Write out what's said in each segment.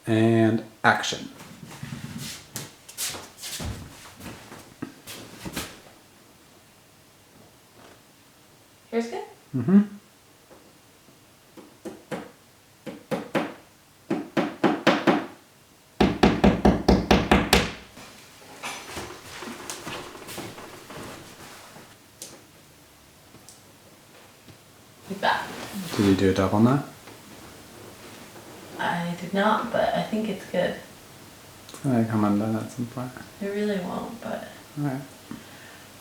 And action. Here's good? Mm-hmm. Like that. Did you do a double knot? I did not, but I think it's good. It's gonna come undone at some point. It really won't, but... Alright.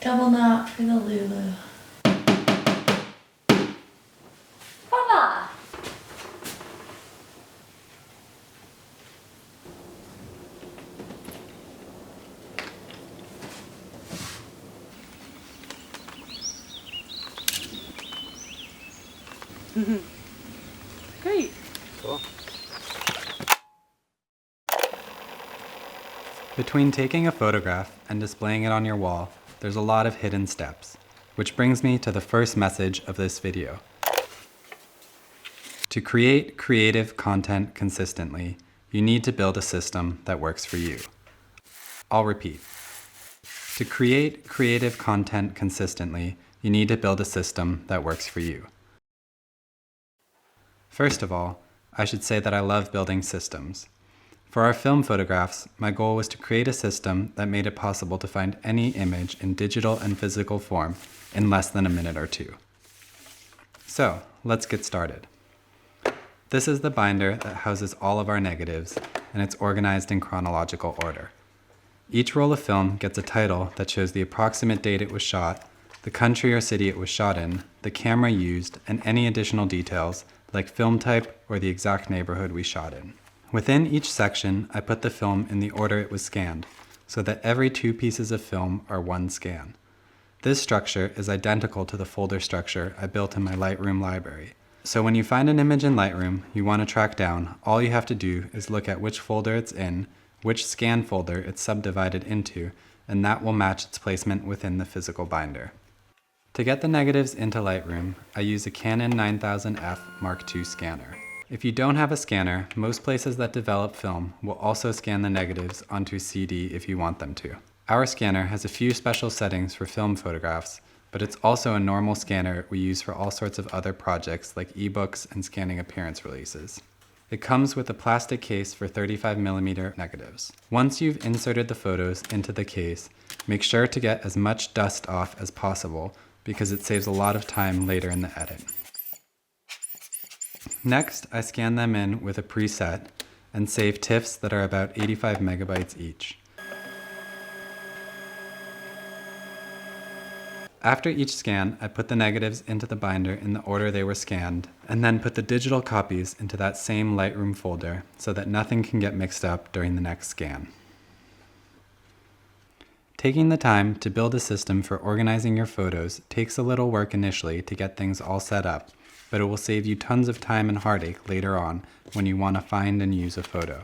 Double knot for the Lulu. Voila! Great. Cool. Between taking a photograph and displaying it on your wall, there's a lot of hidden steps, which brings me to the first message of this video. To create creative content consistently, you need to build a system that works for you. I'll repeat. To create creative content consistently, you need to build a system that works for you. First of all, I should say that I love building systems. For our film photographs, my goal was to create a system that made it possible to find any image in digital and physical form in less than a minute or two. So, let's get started. This is the binder that houses all of our negatives, and it's organized in chronological order. Each roll of film gets a title that shows the approximate date it was shot, the country or city it was shot in, the camera used, and any additional details like film type or the exact neighborhood we shot in. Within each section, I put the film in the order it was scanned, so that every 2 pieces of film are one scan. This structure is identical to the folder structure I built in my Lightroom library. So when you find an image in Lightroom you want to track down, all you have to do is look at which folder it's in, which scan folder it's subdivided into, and that will match its placement within the physical binder. To get the negatives into Lightroom, I use a Canon 9000F Mark II scanner. If you don't have a scanner, most places that develop film will also scan the negatives onto CD if you want them to. Our scanner has a few special settings for film photographs, but it's also a normal scanner we use for all sorts of other projects like ebooks and scanning appearance releases. It comes with a plastic case for 35mm negatives. Once you've inserted the photos into the case, make sure to get as much dust off as possible because it saves a lot of time later in the edit. Next, I scan them in with a preset and save TIFFs that are about 85 megabytes each. After each scan, I put the negatives into the binder in the order they were scanned, and then put the digital copies into that same Lightroom folder so that nothing can get mixed up during the next scan. Taking the time to build a system for organizing your photos takes a little work initially to get things all set up, but it will save you tons of time and heartache later on when you want to find and use a photo.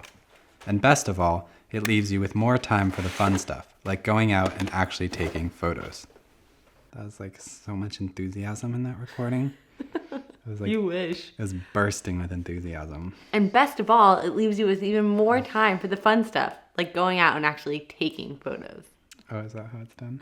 And best of all, it leaves you with more time for the fun stuff, like going out and actually taking photos. That was like so much enthusiasm in that recording. It was like, You wish. It was bursting with enthusiasm. And best of all, it leaves you with even more time for the fun stuff, like going out and actually taking photos. Oh, is that how it's done?